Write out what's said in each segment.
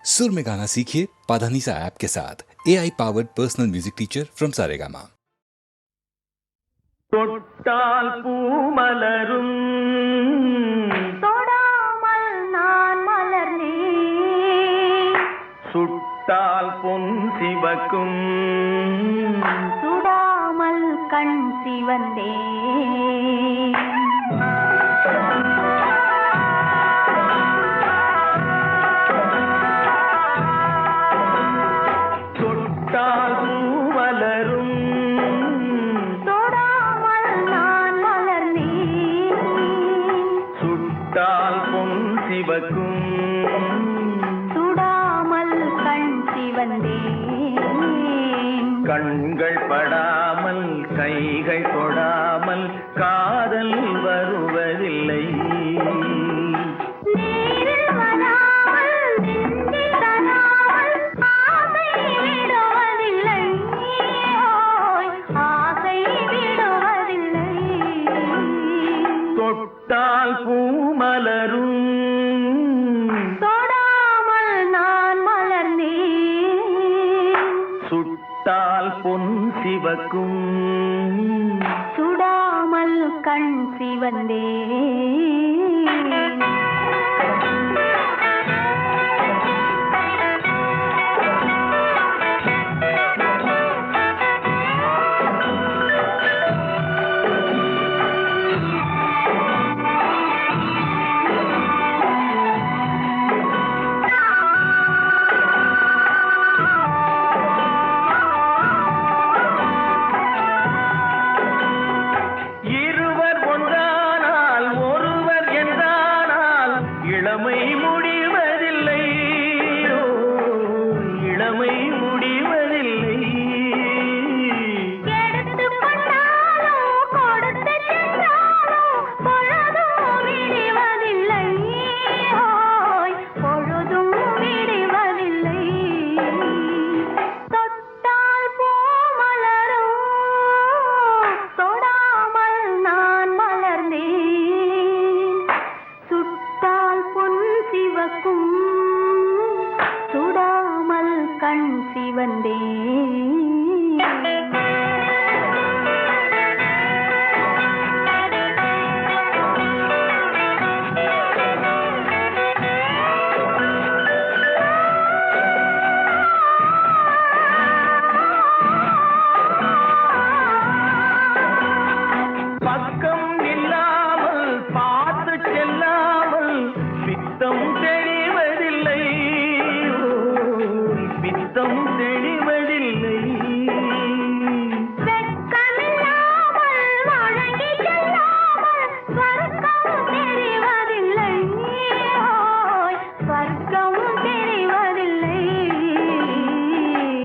सुर में गाना सीखिए पाधानीसा ऐप के साथ। AI powered personal music teacher from Saregama. தொட்டால் பூமலரும் தொடாமல் நான் மலர்ந்தேன், சுட்டால் பொன் சிவக்கும் சுடாமல் கண் சிவந்தேன். தொட்டால் பூமலரும் தொடாமல் நான் மலர்ந்தேன், சுட்டால் பொன் சிவக்கும் சுடாமல் கண் சிவந்தேன். கண்கள் படாமல் கைகள் தொடாமல் காதல் வருவதில்லை. நீரில் வராமல் நெஞ்சில் தராமல் ஆசை விடுவதில்லை, ஓய் ஆசை விடுவதில்லை. தொட்டால் பூமலரும் தொடாமல் நான் மலர்ந்தேன், சுட்டால் பொன் சிவக்கும் சுடாமல் கண் சிவந்தேன். இருவர் ஒன்றானால் ஒருவர் என்றானால் இளமை முடிவதில்லை, ஓ, இளமை முடிவதில்லை. எடுத்துக் கொண்டாலோ கொடுத்து சென்றாலோ பொழுதும் விடுவதில்லை, ஓய் பொழுதும் விடுவதில்லை. தொட்டால் பூமலரும் தொடாமல் நான் மலர்ந்தேன், சுட்டால் பொன் சிவக்கும் சுடாமல் கண் சிவந்தேன். பக்கம் இல்லாமல் பார்த்து செல்லாமல் பித்தம் தெளிவதில்லை, ஓ, பித்தம் தெளிவதில்லை. வெட்கமில்லாமல் வழங்கி செல்லாமல் ஸ்வர்க்கம் தெரிவதில்லை, ஓய் ஸ்வர்க்கம் தெரிவதில்லை.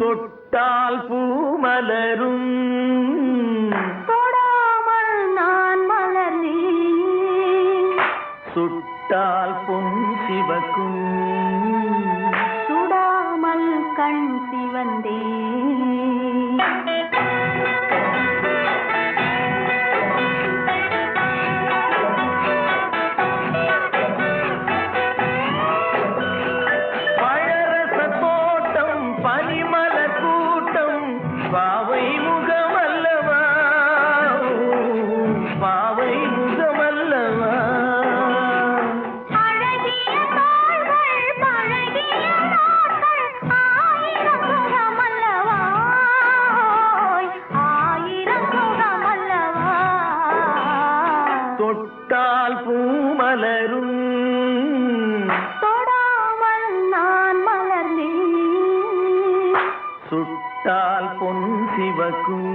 தொட்டால் பூமலரும் தொடாமல் நான் மலர்ந்தேன், சுட்டால் பொன் சிவக்கும் சுடாமல் கண் சிவந்தேன். பழரச தோட்டம் பனிமலர் கூட்டம் பாவை முகமல்லவா, பாவை முகமல்லவா. அழகிய தோள்கள் பழகிய நாட்கள் ஆயிரம் முகமல்லவா, ஓய் ஆயிரம் முகமல்லவா. தொட்டால் பூமலரும் தொடாமல் நான் மலர்ந்தேன், சுட்டால் பொன் சிவக்கும்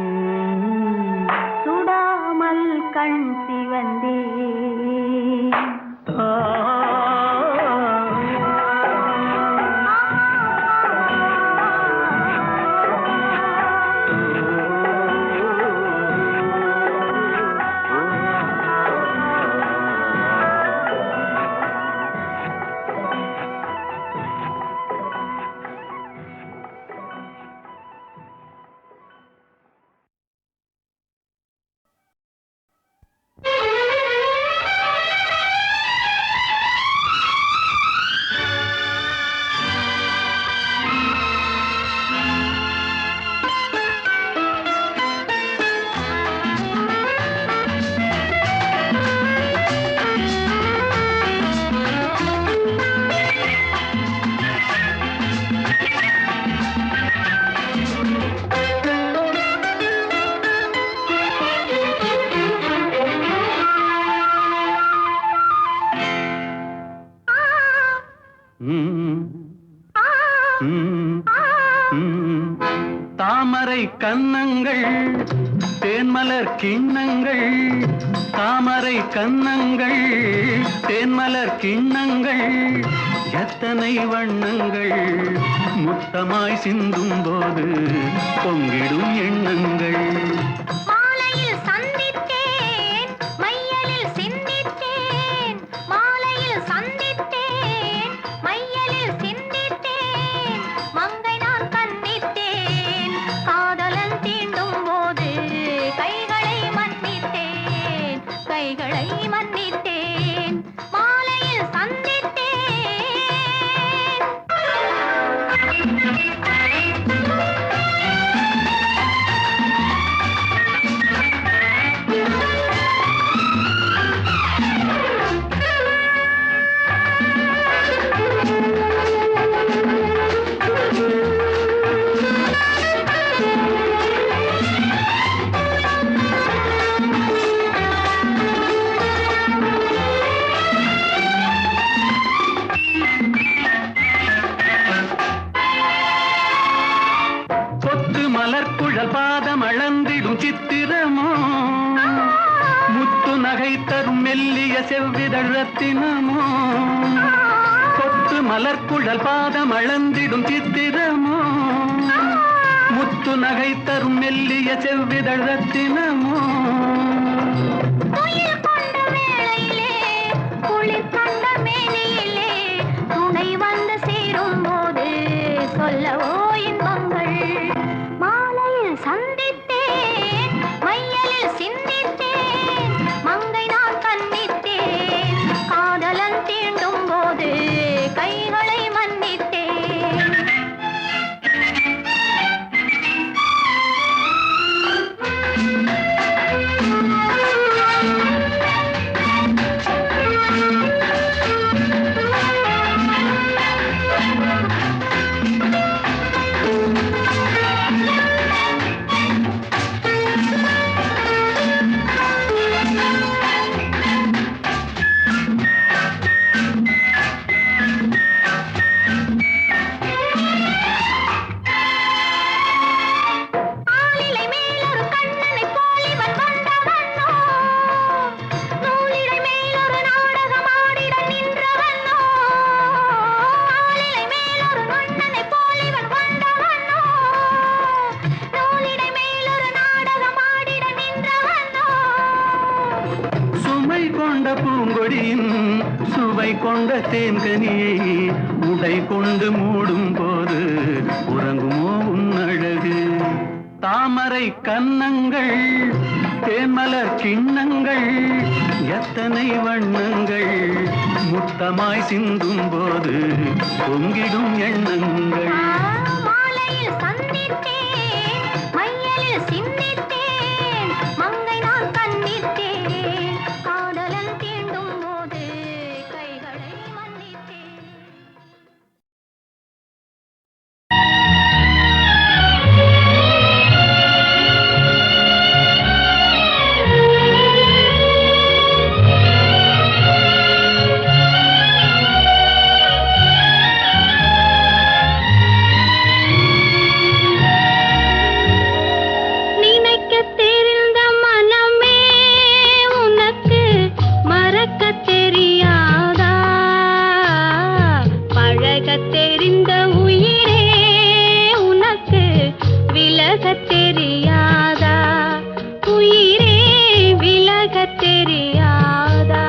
சுடாமல் கண் சிவந்தேன். ஆ. தாமரை கன்னங்கள் தேன்மலர் கிண்ணங்கள், தாமரை கன்னங்கள் தேன்மலர் கிண்ணங்கள், எத்தனை வண்ணங்கள் முத்தமாய் சிந்தும் போது பொங்கிடும் எண்ணங்கள். மாலையில் சந்தித்தேன் மையலில் சிந்தித்தேன், மாலையில் சந்தித்தேன் மையலில் சிந்தித்தேன், மங்கை நான் கண்ணித்தேன் காதலன் தீண்டும் போது கைகளை மன்னித்தேன், கைகளை மன்னித்தேன், மாலையில் சந்தித்தேன். கொத்து மலர்குழல் பாதம் அளந்திடும் சித்திரமோ, முத்து நகை தரும் மெல்லிய செவ்விதழ் ரத்தினமோ. கொத்து மலர்குழல் பாதம் அளந்திடும் சித்திரமோ, முத்து நகை தரும் மெல்லிய செவ்விதழ் ரத்தினமோ. துயில் கொண்ட வேளையிலே குளிர் கண்ட மேனியிலே துணை வந்து சேரும் போது சொல்லவோ இன்பங்கள். மாலையில் சந்தித்தேன் மையலில் சிந்தித்தேன், மங்கை நான் கண்ணித்தேன் காதலன் தீண்டும் போது கைகளை மன்னித்தேன். ஆலிலை மேலொரு கண்ணனைப் போல் இவன் வந்தவனோ, நூலிழை மேலொரு நாடகம் ஆடிட நின்றவனோ. ஆலிலை மேலொரு கண்ணனைப் போல் இவன் வந்தவனோ, நூலிழை மேலொரு நாடகம் ஆடிட நின்றவனோ. சுமை கொண்ட பூங்கொடியின் சுவை கொண்ட தேன்கனியை உடை கொண்டு மூடும் போது உறங்குமோ உன்னழகு. தாமரை கன்னங்கள் தேன்மலர் கிண்ணங்கள், எத்தனை வண்ணங்கள் முத்தமாய் சிந்தும் போது பொங்கிடும் எண்ணங்கள். மாலையில் சந்தித்தேன் மையலில் சிந்தித்தேன், மங்கை நான் கண்ணித்தேன் காதலன் தீண்டும் போது கைகளை மன்னித்தேன். நினைக்கத் தெரிந்த மனமே உனக்கு மறக்கத் தெரியாதா, பழகத் தெரிந்த உயிரே உனக்கு விலகத் தெரியாதா, உயிரே விலகத் தெரியாதா.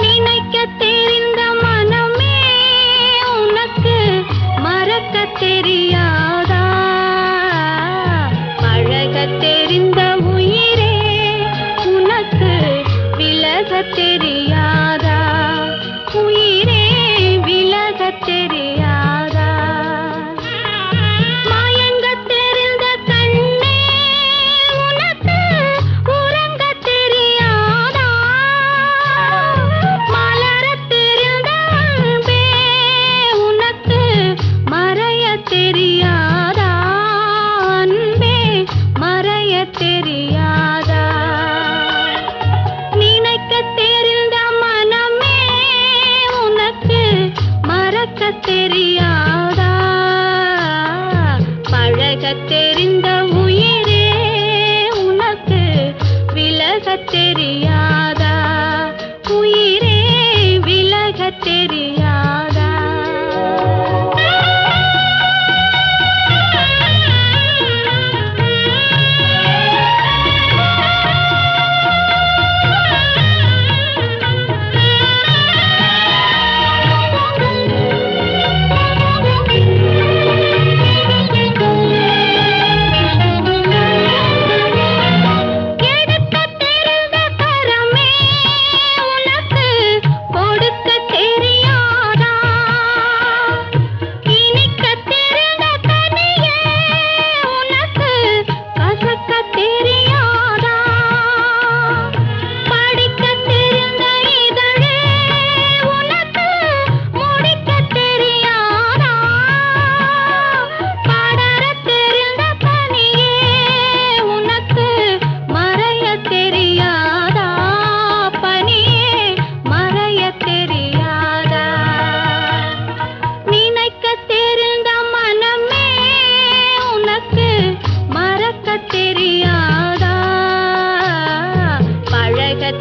நினைக்கத் தெரிந்த மனமே உனக்கு மறக்கத் தெரியாதா, பழகத் தெரிந்த உயிரே உனக்கு விலகத் தெரியாதா, உயிரே விலகத் தெரியாதா. மயங்கத் தெரிந்த கண்ணே உனக்கு உறங்கத் தெரியாதா, மலரத் தெரிந்த அன்பே உனக்கு மறையத் தெரியாதா, அன்பே மறையத் தெரியாதா. தெரியாதா உயிரே விலக தெரியாதா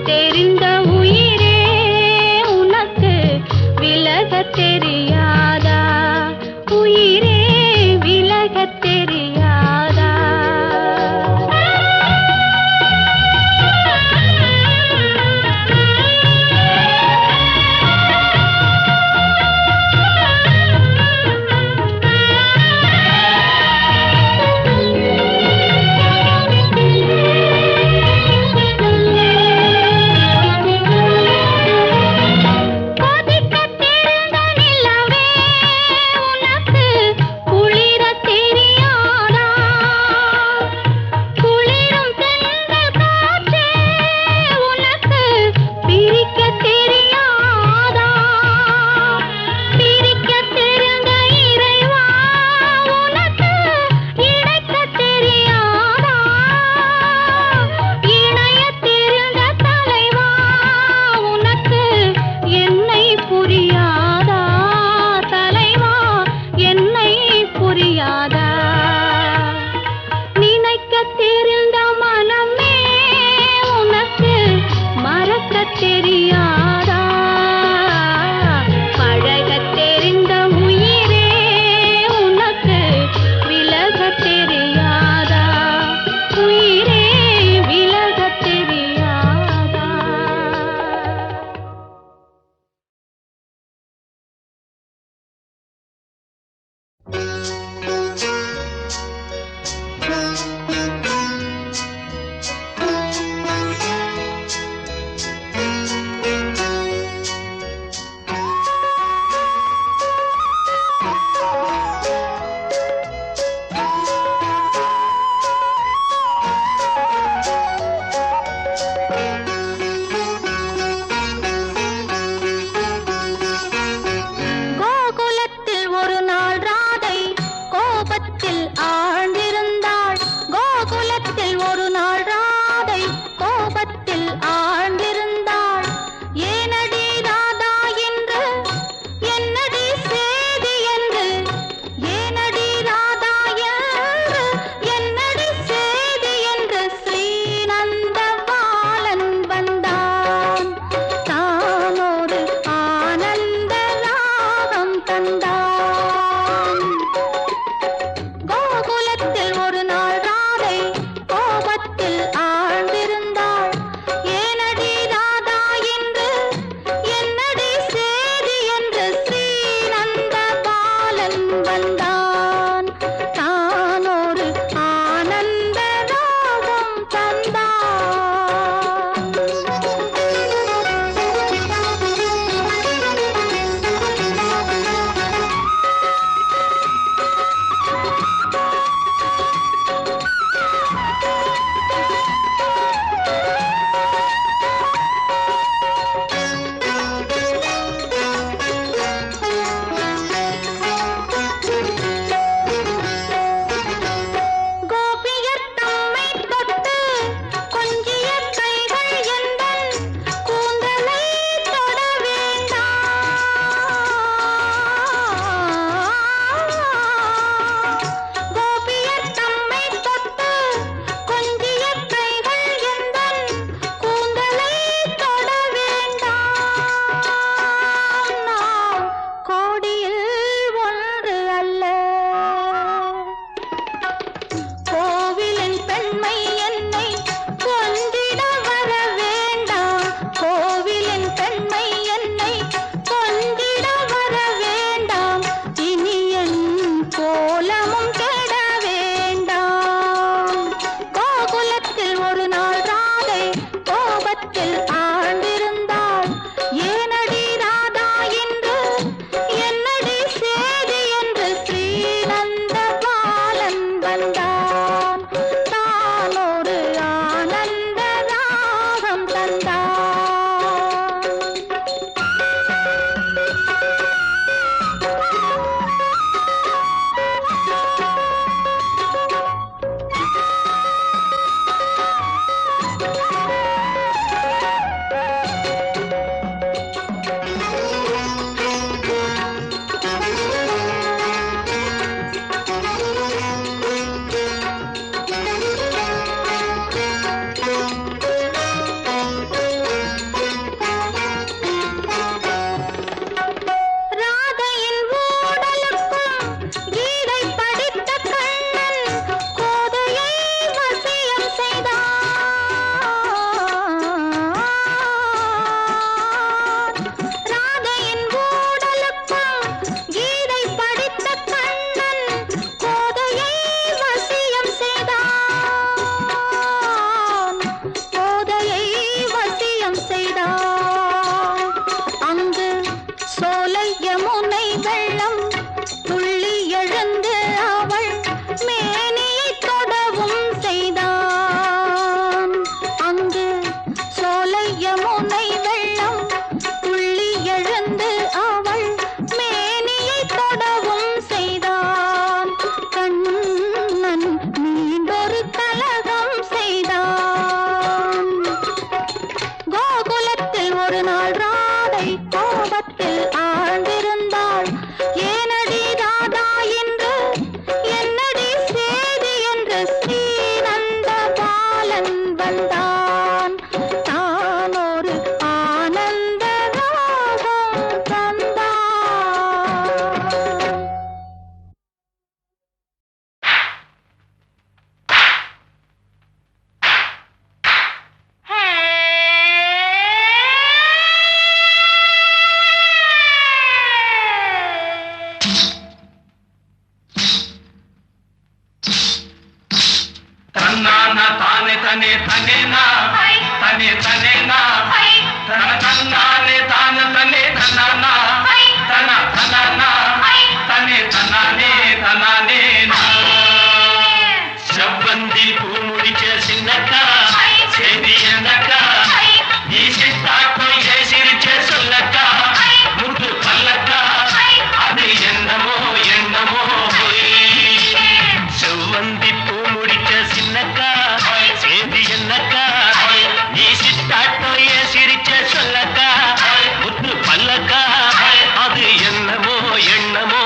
தெரிந்த உயிரே உனக்கு விலக தெரியாதா உயிரே விலக தெரியாதா தெரியாதா பழகத் தெரிந்த உயிரே உனக்கு விலகத் தெரியாதா உயிரே விலகத் தெரியாதா கோகுலத்தில் ஒரு நாள் ராதை கோபத்தில் தன்னே தன்னேனா தன்னே தன்னேனா தன தன்னானே தான தன்னே தன்னானா தன தன்னானா தன்னே தன்னானே தன்னானே செவ்வந்தி பூ முடிச்ச சின்னக்கா சேதி என்னக்கா நீ சித்தாக்கோ ஏ சிரிச்ச சொல்லக்கா முத்து பல்லக்கா அது என்னமோ என்னமோ செவ்வந்தி பூ முடிச்ச சின்னக்கா சேதி என்னக்கா நீ சித்தாக்கோ ஏ சிரிச்ச சொல்லக்கா முத்து பல்லக்கா அது என்னமோ என்னமோ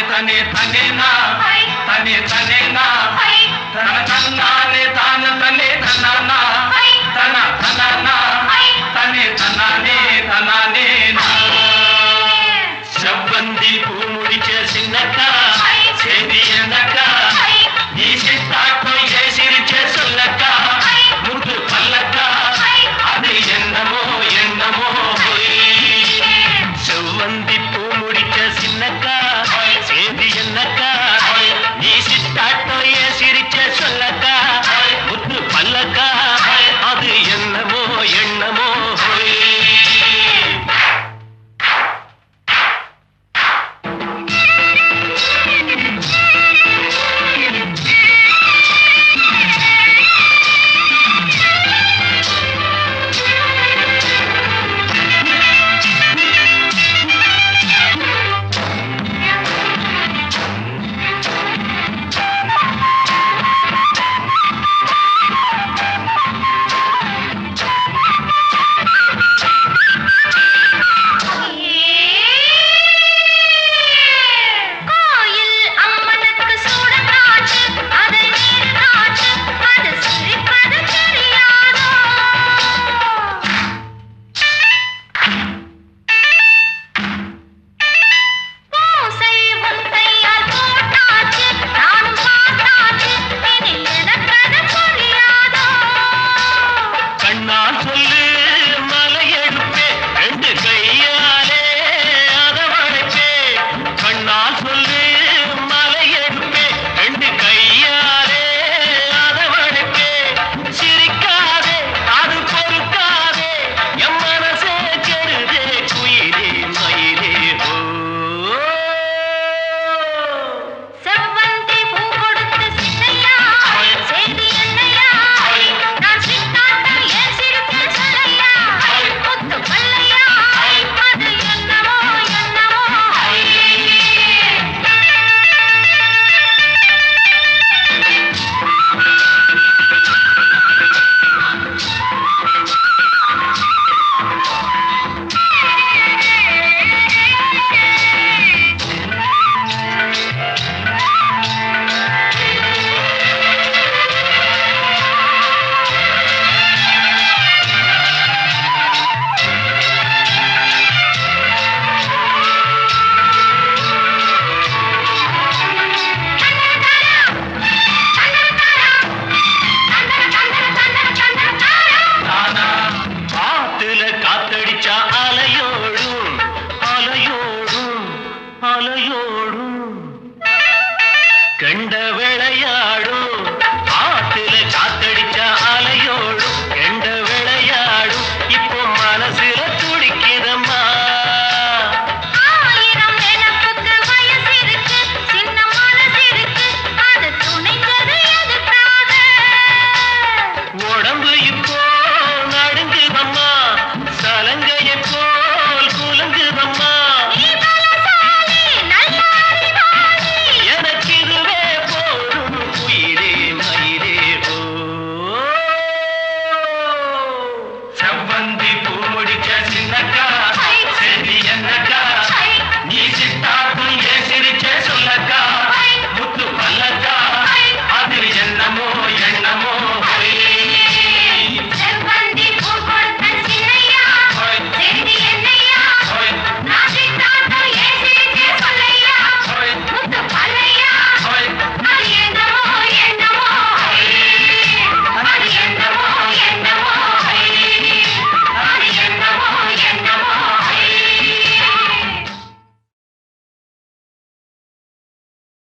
தன்னே தன்னே தன்னே தான தன்னே தன்ன